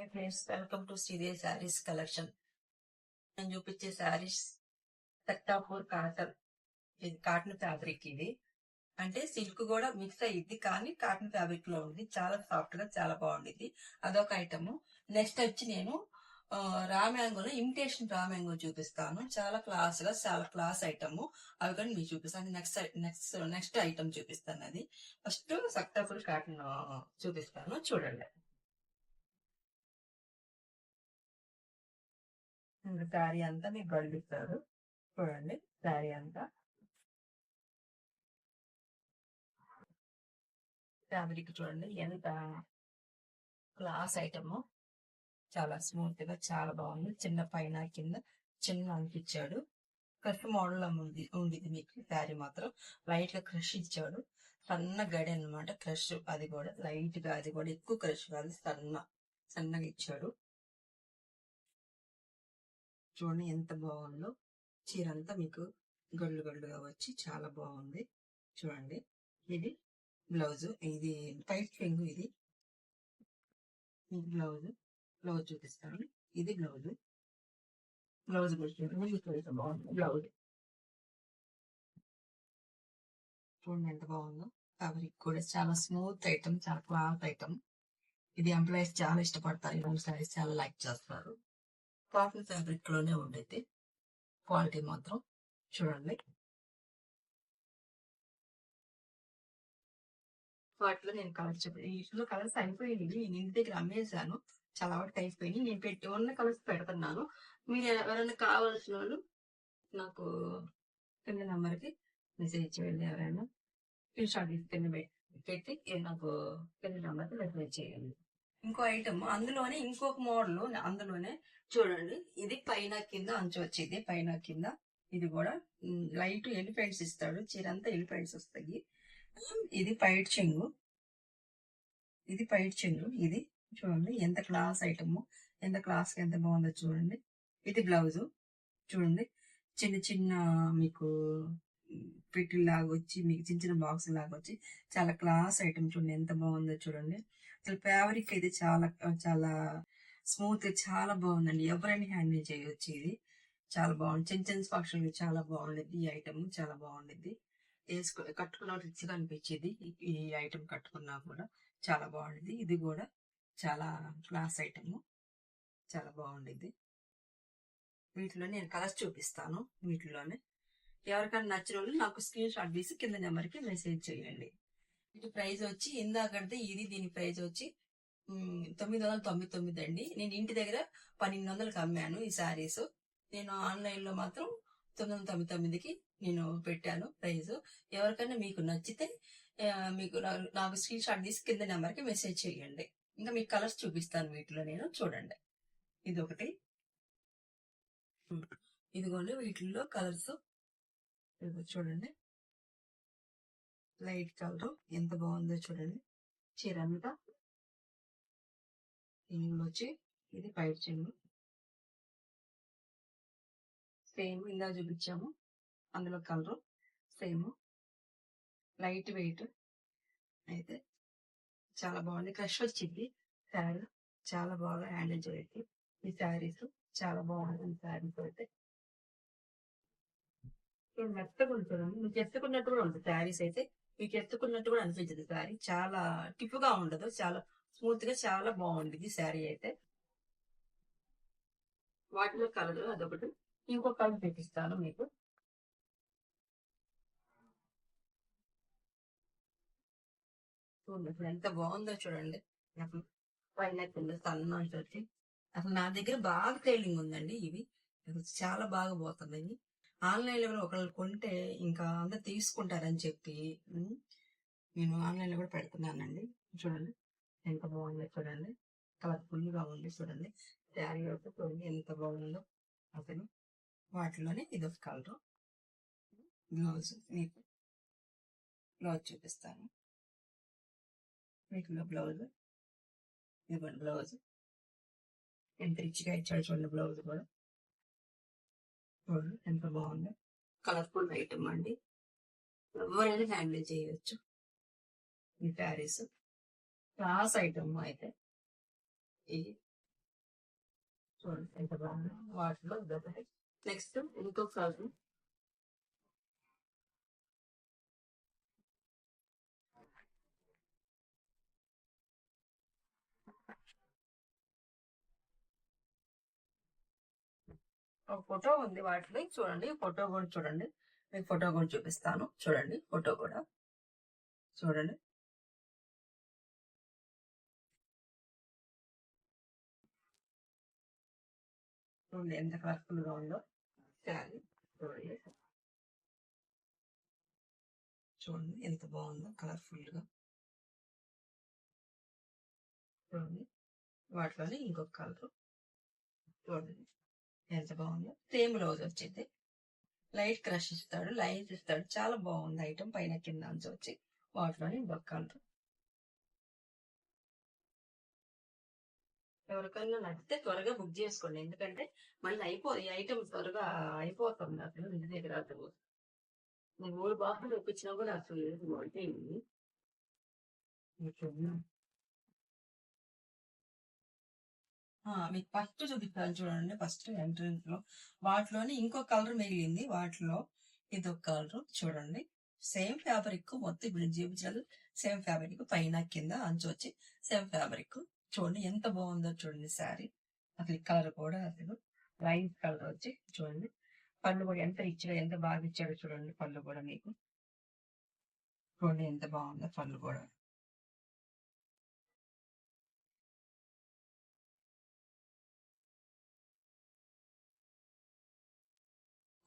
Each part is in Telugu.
Hi friends, welcome to Sridevi saris collection. నేను చూపించే శారీస్ సెక్టాపూర్ కాటన్. ఇది కాటన్ ఫ్యాబ్రిక్. ఇది అంటే సిల్క్ కూడా మిక్స్ అయ్యిద్ది, కానీ కాటన్ ఫ్యాబ్రిక్ లో ఉంది. చాలా సాఫ్ట్ గా చాలా బాగుండిద్ది. అదొక ఐటమ్. నెక్స్ట్ వచ్చి నేను రామ్యాంగోలో ఇమిటేషన్ రామ్యాంగో చూపిస్తాను. చాలా క్లాస్ గా, చాలా క్లాస్ ఐటమ్. అవి కానీ మీకు చూపిస్తాను. నెక్స్ట్ ఐటమ్ చూపిస్తాను. అది ఫస్ట్ సెక్టాపూర్ కాటన్ చూపిస్తాను, చూడండి. శారీ అంతా మీకు గడిపిస్తారు, చూడండి. శారీ అంతా ఫ్యాబ్రిక్ చూడండి ఎంత క్లాస్ ఐటమ్. చాలా స్మూత్ గా చాలా బాగుంది. చిన్న పైన కింద చిన్న అనిపించాడు. క్రష్ మోడల్ ఉండేది మీకు. శారీ మాత్రం లైట్ గా క్రష్ ఇచ్చాడు. సన్న గడి అనమాట క్రష్. అది కూడా లైట్ గా, అది కూడా ఎక్కువ క్రష్ కాదు, సన్నగా ఇచ్చాడు. చూడండి ఎంత బాగుందో. చీర అంతా మీకు గళ్ళు గళ్ళుగా వచ్చి చాలా బాగుంది. చూడండి, ఇది బ్లౌజ్. ఇది టైట్ ఫింగ్. ఇది బ్లౌజ్. బ్లౌజ్ చూపిస్తాను. ఇది బ్లౌజ్. బ్లౌజ్ బాగుంది. బ్లౌజ్ చూడండి ఎంత బాగుందో. ఫ్యాబ్రిక్ కూడా చాలా స్మూత్ ఐటమ్, చాలా క్లాత్ ఐటమ్. ఇది ఎంప్లాయీస్ చాలా ఇష్టపడతారు. ఇలాంటి సారీస్ చాలా లైక్ చేస్తారు. కాటన్ ఫ్యాబ్రిక్ లోనే ఉండేది. క్వాలిటీ మాత్రం చూడండి. వాటిలో నేను కలర్స్ వీటిలో కలర్స్ అయిపోయింది. నేను ఇంటి దగ్గర అమ్మేశాను. చాలా వరకు అయిపోయింది. నేను పెట్టి ఉన్న కలర్స్ పెడుతున్నాను. మీరు ఎవరైనా కావాల్సిన వాళ్ళు నాకు కింద నెంబర్కి మెసేజ్ చేయండి. ఎవరైనా స్క్రీన్ షాట్ కింద పెట్టి నాకు కింద నెంబర్కి మెసేజ్ చేయండి. ఇంకో ఐటమ్ అందులోనే, ఇంకొక మోడల్ అందులోనే చూడండి. ఇది పైన కింద అంచు వచ్చేది, పైన కింద. ఇది కూడా లైట్ ఎలిఫెంట్స్ ఇస్తాడు. చీర అంతా ఎలిఫెంట్స్ వస్తాయి. ఇది పైట్ చెంగు. ఇది పైట్ చెంగు. ఇది చూడండి ఎంత క్లాస్ ఐటమ్, ఎంత క్లాస్ ఎంత బాగుందో చూడండి. ఇది బ్లౌజ్. చూడండి చిన్న చిన్న మీకు పిట్టి లాగా వచ్చి, మీకు చిన్న చిన్న బాక్స్ లాగా వచ్చి చాలా క్లాస్ ఐటమ్. చూడండి ఎంత బాగుందో చూడండి. అసలు ఫ్యాబ్రిక్ అయితే చాలా చాలా స్మూత్, చాలా బాగుందండి. ఎవరైనా హ్యాండిల్ చేయవచ్చు. ఇది చాలా బాగుంది. చిన్న చిన్న ఫంక్షన్ చాలా బాగుండేది. ఈ ఐటమ్ చాలా బాగుండేది. కట్టుకున్న రిచ్గా అనిపించేది. ఈ ఐటమ్ కట్టుకున్నా కూడా చాలా బాగుండేది. ఇది కూడా చాలా క్లాస్ ఐటమ్, చాలా బాగుండేది. వీటిలో నేను కలర్స్ చూపిస్తాను. వీటిలోనే ఎవరికైనా నచ్చిన వాళ్ళు నాకు స్క్రీన్ షాట్ తీసి కింద నెంబర్కి మెసేజ్ చేయండి. ఇది ప్రైస్ వచ్చి ఇందాకంటే దీని ప్రైస్ వచ్చి 999 అండి. నేను ఇంటి దగ్గర 1200కి అమ్మాను ఈ శారీస్. నేను ఆన్లైన్ లో మాత్రం 999కి నేను పెట్టాను ప్రైస్. ఎవరికైనా మీకు నచ్చితే మీకు నాకు స్క్రీన్ షాట్ తీసి కింద నెంబర్కి మెసేజ్ చేయండి. ఇంకా మీకు కలర్స్ చూపిస్తాను వీటిలో నేను, చూడండి. ఇది ఒకటి. ఇదిగోండి వీటిల్లో కలర్స్ చూడండి. లైట్ కలర్ ఎంత బాగుందో చూడండి. చీర అంతా ఇందులో వచ్చి ఇది పైట్ చెంగు. సేమ్ ఇందా చూపించాము అందులో కలర్ సేమ్. లైట్ వెయిట్ అయితే చాలా బాగుంది. క్రష్ వచ్చింది శారీ. చాలా బాగా హ్యాండిల్ చేయొచ్చు ఈ శారీస్. చాలా బాగుంది ఈ శారీస్ అయితే. మెత్తగా ఉంటుంది. మీకు ఎత్తుకున్నట్టు కూడా ఉంటుంది శారీస్ అయితే. మీకు ఎత్తుకున్నట్టు కూడా అనిపించదు శారీ. చాలా టిప్గా ఉండదు, చాలా స్మూత్ గా చాలా బాగుంటుంది శారీ అయితే. వాటిలో కలర్ అదొకటి. ఇంకొక కలర్ చూపిస్తాను మీకు. చూడండి ఇప్పుడు ఎంత బాగుందో చూడండి. నాకు పైన కింద సన్న వచ్చి అసలు నా దగ్గర బాగా ట్రైలింగ్ ఉందండి. ఇవి చాలా బాగా పోతున్నాయి. ఆన్లైన్ లో ఒకళ్ళు కొంటే ఇంకా అందరు తీసుకుంటారని చెప్పి నేను ఆన్లైన్ లో కూడా పెడుతున్నానండి. చూడండి ఎంత బాగుందో చూడండి. కలర్ఫుల్ గా ఉంది చూడండి. శారీ అయితే చూడండి ఎంత బాగుందో అసలు. వాటిలోనే ఇది ఒక కలర్. బ్లౌజ్ మీకు బ్లౌజ్ చూపిస్తాను. వీటిలో బ్లౌజ్ ఇవ్వండి. బ్లౌజ్ ఎంత రిచ్గా ఇచ్చాడు చూడండి. బ్లౌజ్ కూడా చూడండి ఎంత బాగుందో. కలర్ఫుల్ ఐటమ్ అండి. ఎవరైనా హ్యాండిల్ చేయవచ్చు ఈ శారీస్. క్లాస్ ఐటమ్ అయితే. ఇది చూడండి ఎంత బాగుంది వాటిలో ఇదొకటి. నెక్స్ట్ ఇంకొక కలర్. ఒక ఫోటో ఉంది వాటిలో చూడండి, ఫోటో కూడా చూడండి. మీకు ఫోటో కూడా చూపిస్తాను చూడండి, ఫోటో కూడా చూడండి. చూడండి ఎంత కలర్ఫుల్ గా ఉందో శారీ. చూడండి చూడండి ఎంత బాగుందో కలర్ఫుల్ గా. చూడండి వాటిలోనే ఇంకొక కలర్. చూడండి ఎంత బాగుందో. సేమ్ బ్లౌజ్ వచ్చింది. లైట్ క్రష్ ఇస్తాడు, లైట్ ఇస్తాడు. చాలా బాగుంది ఐటమ్. పైన కింద అంచు వచ్చి వాటిలోనే ఇంకొక కలర్. ఎవరికైనా నచ్చితే త్వరగా బుక్ చేసుకోండి, ఎందుకంటే మళ్ళీ ఈ ఐటమ్ త్వరగా అయిపోతుంది అసలు ఇంటి దగ్గర. అసలు నేను 3 బాక్సులు ఒప్పించినా కూడా అసలు లేదు అంటే ఇది. మీకు ఫస్ట్ చూపిస్తాను చూడండి. ఫస్ట్ ఎంట్రన్స్ లో వాటిలోనే ఇంకో కలర్ మిగిలింది. వాటిలో ఇది ఒక కలర్ చూడండి. సేమ్ ఫ్యాబ్రిక్ మొత్తం ఇప్పుడు చూపించారు. సేమ్ ఫ్యాబ్రిక్ పైన కింద అంచు వచ్చి సేమ్ ఫ్యాబ్రిక్. చూడండి ఎంత బాగుందో చూడండి శారీ. అసలు కలర్ కూడా అసలు లైట్ కలర్ వచ్చి చూడండి. పళ్ళు కూడా ఎంత రిచ్గా ఎంత బాగా ఇచ్చాడో చూడండి. పళ్ళు కూడా మీకు చూడండి ఎంత బాగుందో పళ్ళు కూడా.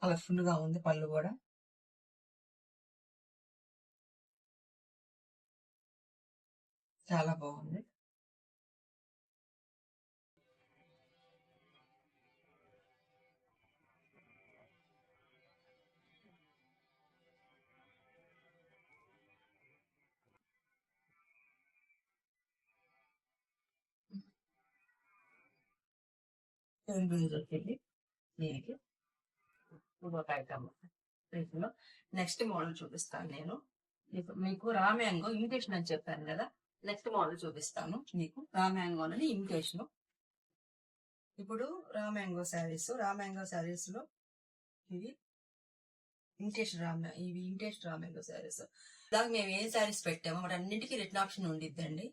కలర్ఫుల్ గా ఉంది పళ్ళు కూడా. చాలా బాగుంది. వచ్చింది దీనికి ఇంకొక ఐటమ్. వీటిలో నెక్స్ట్ మోడల్ చూపిస్తాను నేను. మీకు రా మ్యాంగో ఇమిటేషన్ అని చెప్పాను కదా, నెక్స్ట్ మోడల్ చూపిస్తాను మీకు. రా మ్యాంగో అనేది ఇమిటేషన్. ఇప్పుడు రా మ్యాంగో శారీస్ లో ఇవి ఇమిటేషన్ రా మ్యాంగో శారీస్. దాకా మేము ఏం శారీస్ పెట్టామో వాటి అన్నిటికీ రిటర్న్ ఆప్షన్ ఉండిద్దండి.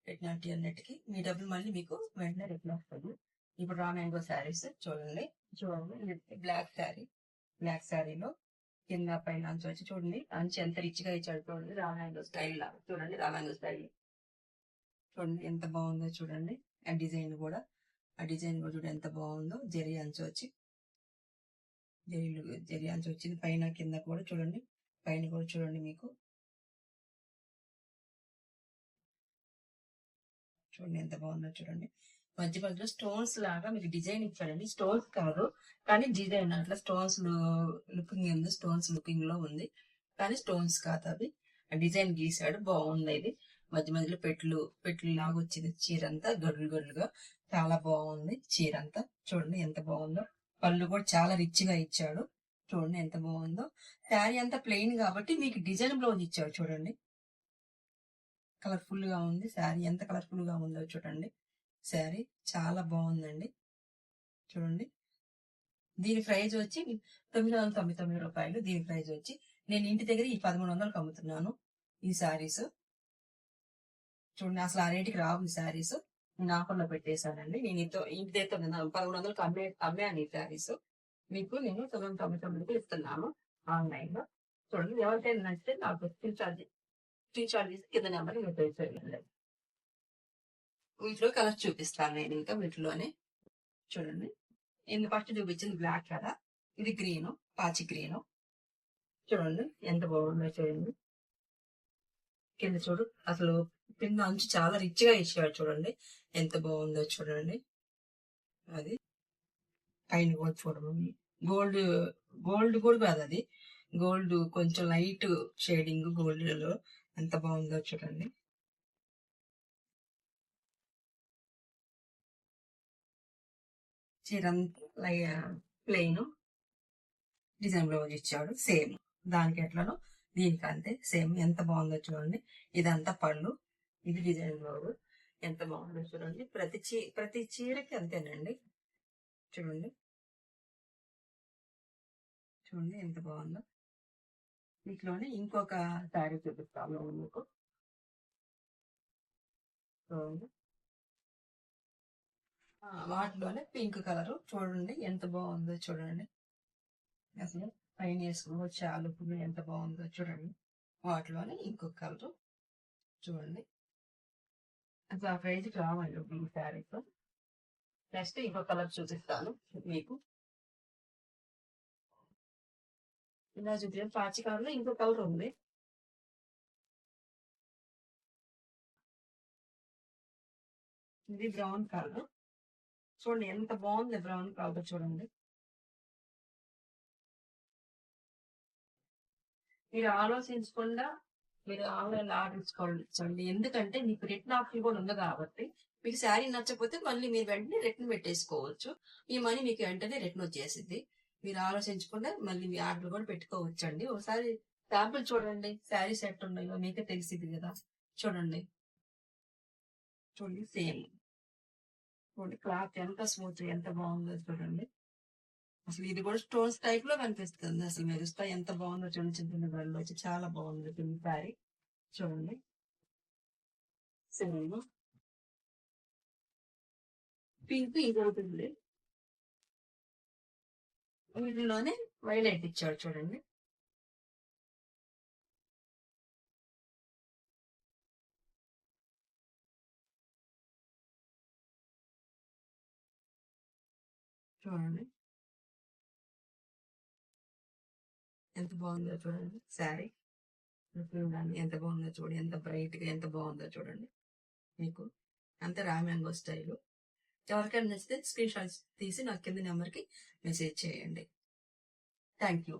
రిటర్న్ అన్నిటికీ మీ డబ్బులు మళ్ళీ మీకు వెంటనే రిటర్న్ వస్తుంది. ఇప్పుడు రా మ్యాంగో శారీస్ చూడండి. బ్లాక్ శారీలో కింద పైన అంచు వచ్చి చూడండి. అంచు ఎంత రిచ్ గా ఇచ్చాడు చూడండి. రామాంగో స్టైల్ లాగా చూడండి. రామాంగో స్టైల్ చూడండి ఎంత బాగుందో చూడండి. ఆ డిజైన్ కూడా చూడండి ఎంత బాగుందో. జరీ అంచు వచ్చి జరీ అంచు వచ్చింది పైన కింద కూడా చూడండి. పైన కూడా చూడండి మీకు చూడండి ఎంత బాగుందో చూడండి. మధ్య మధ్యలో స్టోన్స్ లాగా మీకు డిజైన్ ఇచ్చాడండి. స్టోన్స్ కాదు కానీ డిజైన్ అట్లా స్టోన్స్ లుకింగ్ ఉంది. స్టోన్స్ లుకింగ్ లో ఉంది కానీ స్టోన్స్ కాదు, అవి డిజైన్ గీసాడు. బాగుంది ఇది. మధ్య మధ్యలో పెట్లు లాగా వచ్చింది. చీర అంతా గడులుగా చాలా బాగుంది చీర అంతా. చూడండి ఎంత బాగుందో. పళ్ళు కూడా చాలా రిచ్ గా ఇచ్చాడు. చూడండి ఎంత బాగుందో. శారీ అంతా ప్లెయిన్ కాబట్టి మీకు డిజైన్ బ్లౌజ్ ఇచ్చాడు చూడండి. కలర్ఫుల్ గా ఉంది శారీ. ఎంత కలర్ఫుల్ గా ఉందో చూడండి. శారీ చాలా బాగుందండి. చూడండి దీని ప్రైజ్ వచ్చి 999 రూపాయలు. దీని ప్రైజ్ వచ్చి నేను ఇంటి దగ్గర ఈ 1300కి అమ్ముతున్నాను ఈ శారీస్. చూడండి అసలు ఆ రేటుకి రావు ఈ శారీస్. నేను ఆఫర్లో పెట్టేశానండి. నేను ఇంటి దగ్గర 1100కి అమ్మాను ఈ శారీస్. మీకు నేను 999కి ఇస్తున్నాను ఆన్లైన్ లో. చూడండి ఎవరికైనా నచ్చితే నాకు స్క్రీన్ షాట్ తీసి కింద నెంబర్ నేను చేయండి. వీటిలో కలర్ చూపిస్తాను నేను ఇంకా వీటిలోనే. చూడండి ఇది ఫస్ట్ చూపించింది బ్లాక్ కదా, ఇది గ్రీన్, పాచి గ్రీన్. చూడండి ఎంత బాగుందో చూడండి. కింద చూడు అసలు కింద అంచు చాలా రిచ్ గా ఇచ్చాడు చూడండి. ఎంత బాగుందో చూడండి. అది పైన కూడా చూడండి. గోల్డ్ కూడా కాదు, అది గోల్డ్ కొంచెం లైట్ షేడింగ్ గోల్డ్ లో ఎంత బాగుందో చూడండి. చీర ప్లెయిన్ డిజైన్ బ్లౌజ్ ఇచ్చాడు. సేమ్ దానికి ఎట్లనో దీనికి అంతే సేమ్. ఎంత బాగుందో చూడండి. ఇదంతా పళ్ళు, ఇది డిజైన్ బ్లౌజ్. ఎంత బాగుందో చూడండి. ప్రతి చీరకి అంతేనండి. చూడండి చూడండి ఎంత బాగుందో. వీటిలోనే ఇంకొక శారీ చూపిస్తాను మీకు. చూడండి వాటిలోనే పింక్ కలర్ చూడండి ఎంత బాగుందో చూడండి. అసలు పైన వేసుకోవచ్చు చాలు ఎంత బాగుందో చూడండి. వాటిలోనే ఇంకొక కలర్ చూడండి. అసలు ఆ ప్రైజ్కి రావాలి ఈ శారీస్. నెక్స్ట్ ఇంకో కలర్ చూపిస్తాను మీకు. ఇలా చూపించాను పాచి కలర్ లో ఇంకో కలర్ ఉంది. ఇది బ్రౌన్ కలర్ చూడండి ఎంత బాగుంది. బ్రౌన్ కలర్ చూడండి. మీరు ఆలోచించకుండా మీరు ఆన్లైన్ ఆర్డర్ ఇచ్చుకోండి. ఎందుకంటే మీకు రిటర్న్ ఆప్షన్ కూడా ఉంది కాబట్టి మీకు శారీ నచ్చకపోతే మళ్ళీ మీరు వెంటనే రిటర్న్ పెట్టేసుకోవచ్చు. మీ మనీ మీకు వెంటనే రిటర్న్ వచ్చేసింది. మీరు ఆలోచించకుండా మళ్ళీ మీ ఆర్డర్ కూడా పెట్టుకోవచ్చండి. ఒకసారి శాంపుల్ చూడండి శారీ సెట్ ఉన్నాయో మీకే తెలిసింది కదా. చూడండి చూడండి సేమ్ చూడండి క్లాత్ ఎంత స్మూత్ ఎంత బాగుందో చూడండి. అసలు ఇది కూడా స్టోన్స్ టైప్ లో కనిపిస్తుంది. అసలు మెరుస్తా ఎంత బాగుందో చూడండి. చిన్న చిన్న గళ్ళు వచ్చి చాలా బాగుంది పింక్ శారీ చూడండి. సేమ్ పింక్ ఇంకోటి ఉంది. వీటిలోనే వైలెట్ ఇచ్చాడు చూడండి. చూడండి ఎంత బాగుందో చూడండి శారీ. ఎంత బాగుందో చూడండి. ఎంత బ్రైట్ గా ఎంత బాగుందో చూడండి. మీకు అంత రా మ్యాంగో స్టైల్. ఎవరికైనా నచ్చితే స్క్రీన్ షాట్స్ తీసి నాకు కింద నెంబర్కి మెసేజ్ చేయండి. Thank you.